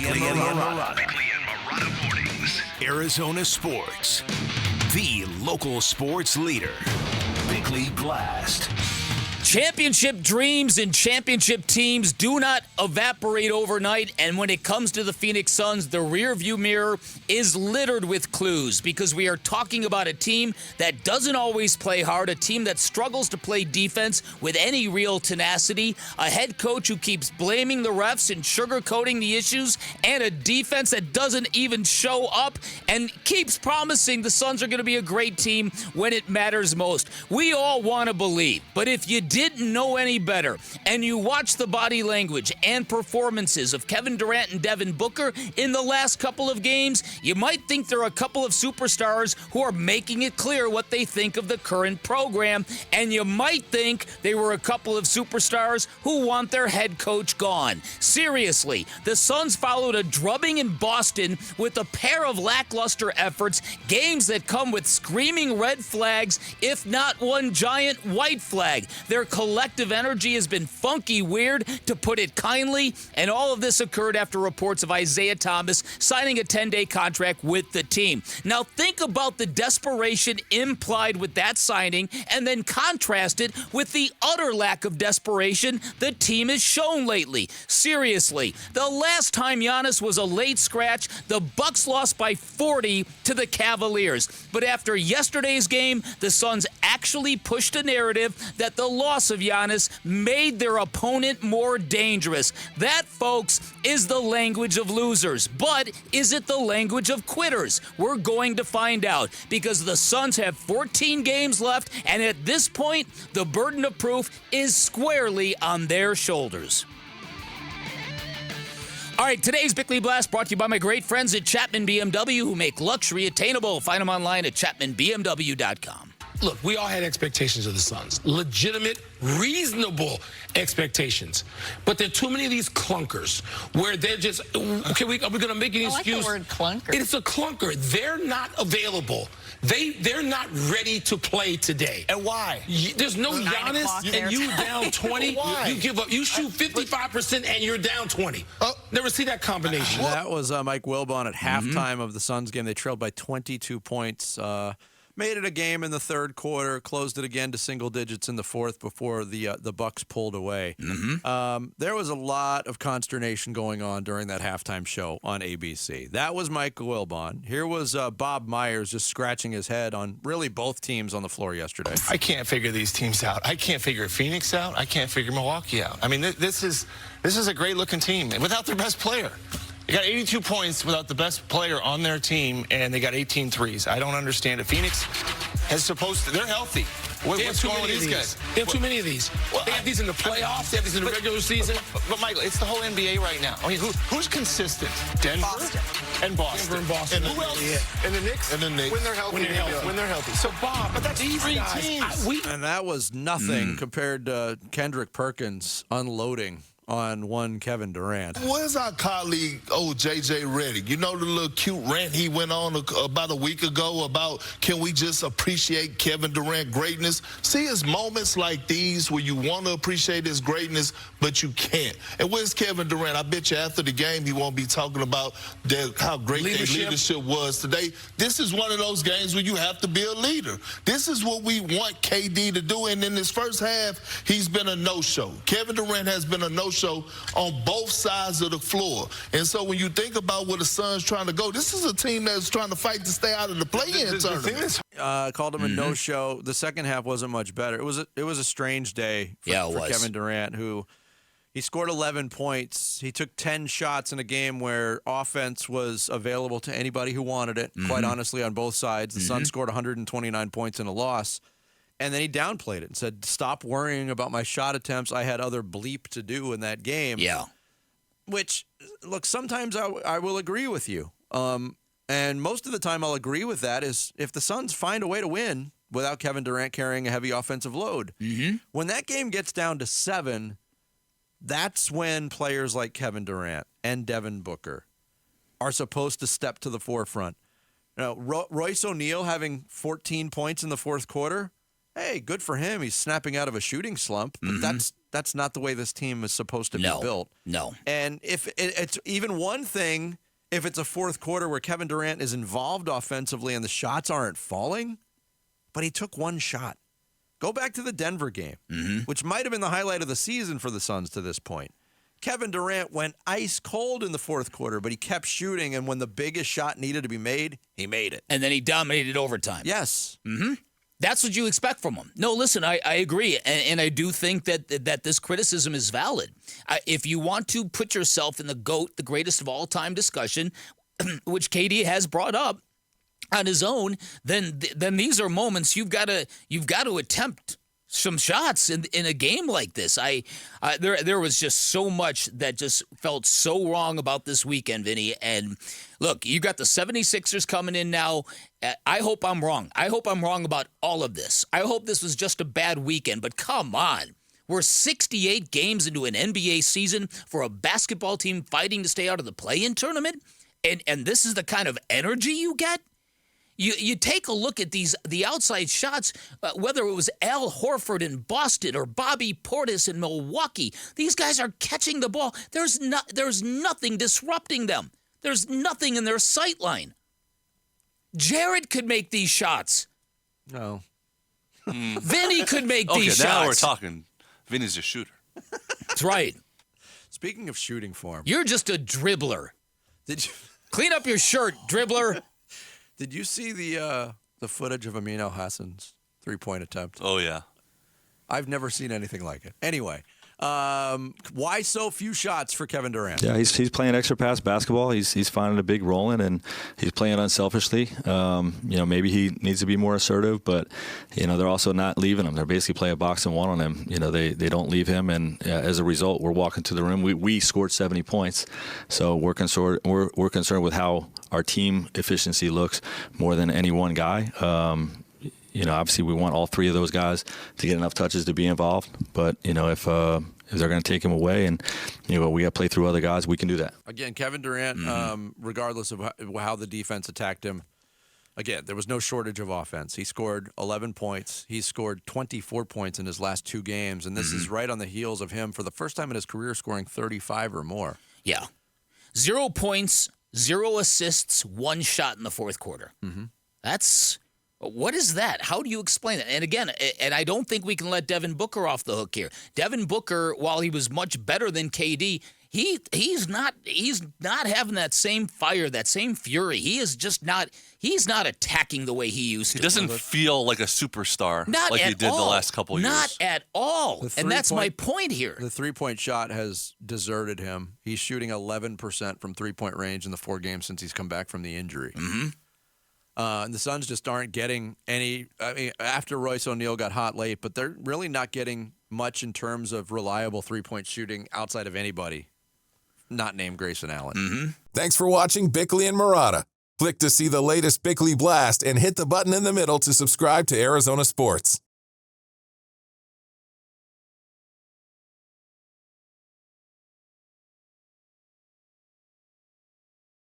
Bickley and Marotta mornings. Arizona sports. The local sports leader. Bickley Blast. Championship dreams and championship teams do not evaporate overnight, and when it comes to the Phoenix Suns, the rearview mirror is littered with clues because we are talking about a team that doesn't always play hard, a team that struggles to play defense with any real tenacity, a head coach who keeps blaming the refs and sugarcoating the issues, and a defense that doesn't even show up and keeps promising the Suns are going to be a great team when it matters most. We all want to believe, but if you didn't know any better, and you watch the body language and performances of Kevin Durant and Devin Booker in the last couple of games, you might think they're a couple of superstars who are making it clear what they think of the current program, and you might think they were a couple of superstars who want their head coach gone. Seriously, the Suns followed a drubbing in Boston with a pair of lackluster efforts, games that come with screaming red flags, if not one giant white flag. Their collective energy has been funky weird, to put it kindly, and all of this occurred after reports of Isaiah Thomas signing a 10-day contract with the team. Now think about the desperation implied with that signing, and then contrast it with the utter lack of desperation the team has shown lately. Seriously, the last time Giannis was a late scratch, the Bucks lost by 40 to the Cavaliers. But after yesterday's game, the Suns actually pushed a narrative that the loss of Giannis made their opponent more dangerous. That, folks, is the language of losers. But is it the language of quitters? We're going to find out, because the Suns have 14 games left, and at this point, the burden of proof is squarely on their shoulders. All right, today's Bickley Blast brought to you by my great friends at Chapman BMW, who make luxury attainable. Find them online at chapmanbmw.com. Look, we all had expectations of the Suns. Legitimate, reasonable expectations. But there are too many of these clunkers where they're just, okay, are we going to make an excuse? I like the word clunker. It's a clunker. They're not available. They're not ready to play today. And why? There's no Giannis, and you down 20. Why? You give up. You shoot 55%, and you're down 20. Never see that combination. That was Mike Wilbon at halftime of the Suns game. They trailed by 22 points. Made it a game in the third quarter, closed it again to single digits in the fourth before the Bucks pulled away. There was a lot of consternation going on during that halftime show on ABC. That was Mike Wilbon. Here was Bob Myers just scratching his head on really both teams on the floor yesterday. I can't figure these teams out. I can't figure Phoenix out. I can't figure Milwaukee out. I mean, this is a great-looking team without their best player. They got 82 points without the best player on their team, and they got 18 threes. I don't understand it. Phoenix is supposed to. They're healthy. What's going on with these guys? They have too many of these. They have these in the playoffs. They have these in the regular season. But Michael, it's the whole NBA right now. I mean, who's consistent? Denver and Boston. Denver and Boston. And who else? And the Knicks. And the Knicks. When they're healthy. When they're healthy. So, Bob, but that's these three guys, teams. And that was nothing compared to Kendrick Perkins unloading on one Kevin Durant. Where's our colleague, J.J. Redick? You know the little cute rant he went on about a week ago about can we just appreciate Kevin Durant greatness? See, it's moments like these where you want to appreciate his greatness, but you can't. And where's Kevin Durant? I bet you after the game he won't be talking about how great their leadership was today. This is one of those games where you have to be a leader. This is what we want KD to do. And in this first half, he's been a no-show. Kevin Durant has been a no-show on both sides of the floor. And so when you think about where the Suns trying to go, this is a team that's trying to fight to stay out of the play-in tournament. Called him a no-show. The second half wasn't much better. It was a strange day for Kevin Durant, who he scored 11 points. He took 10 shots in a game where offense was available to anybody who wanted it, quite honestly, on both sides. The Suns scored 129 points in a loss. And then he downplayed it and said, stop worrying about my shot attempts. I had other bleep to do in that game. Yeah. Which, look, sometimes I will agree with you. And most of the time I'll agree with that is if the Suns find a way to win without Kevin Durant carrying a heavy offensive load. When that game gets down to 7, that's when players like Kevin Durant and Devin Booker are supposed to step to the forefront. You know, Royce O'Neal having 14 points in the fourth quarter, hey, good for him. He's snapping out of a shooting slump, but That's not the way this team is supposed to be built. No. And if it's even one thing, if it's a fourth quarter where Kevin Durant is involved offensively and the shots aren't falling, but he took one shot. Go back to the Denver game, which might have been the highlight of the season for the Suns to this point. Kevin Durant went ice cold in the fourth quarter, but he kept shooting, and when the biggest shot needed to be made, he made it. And then he dominated overtime. Yes. That's what you expect from him. No, listen, I agree, and I do think that this criticism is valid. If you want to put yourself in the GOAT, the greatest of all time discussion, which KD has brought up on his own, then these are moments you've got to attempt some shots in a game like this. There was just so much that just felt so wrong about this weekend, Vinny. And look, you got the 76ers coming in now. I hope I'm wrong. I hope I'm wrong about all of this. I hope this was just a bad weekend, but come on. We're 68 games into an NBA season for a basketball team fighting to stay out of the play-in tournament, and this is the kind of energy you get? You take a look at the outside shots, whether it was Al Horford in Boston or Bobby Portis in Milwaukee. These guys are catching the ball. There's nothing disrupting them. There's nothing in their sight line. Jared could make these shots. No. Vinny could make these shots. Okay, now we're talking. Vinny's a shooter. That's right. Speaking of shooting form. You're just a dribbler. Did you clean up your shirt, dribbler? Did you see the footage of Amin Al-Hassan's three-point attempt? Oh, yeah. I've never seen anything like it. Anyway, why so few shots for Kevin Durant? Yeah, he's playing extra pass basketball. He's finding a big role in, and he's playing unselfishly. Maybe he needs to be more assertive, but they're also not leaving him. They're basically playing box and one on him. They don't leave him, and as a result, we're walking to the rim. We scored 70 points, so we're concerned with how our team efficiency looks more than any one guy. Obviously we want all three of those guys to get enough touches to be involved. But, if they're going to take him away and, we got to play through other guys, we can do that. Again, Kevin Durant, regardless of how the defense attacked him, again, there was no shortage of offense. He scored 11 points. He scored 24 points in his last two games. And this is right on the heels of him for the first time in his career scoring 35 or more. Yeah. 0 points, 0 assists, 1 shot in the fourth quarter. What is that? How do you explain it? And again, I don't think we can let Devin Booker off the hook here. Devin Booker, while he was much better than KD, he's not having that same fire, that same fury. He's not attacking the way he used to. He doesn't feel like a superstar like he did the last couple of years. Not at all. And that's my point here. The three-point shot has deserted him. He's shooting 11% from three-point range in the 4 games since he's come back from the injury. And the Suns just aren't getting any. I mean, after Royce O'Neal got hot late, but they're really not getting much in terms of reliable three-point shooting outside of anybody not named Grayson Allen. Thanks for watching Bickley and Marotta. Click to see the latest Bickley Blast and hit the button in the middle to subscribe to Arizona Sports.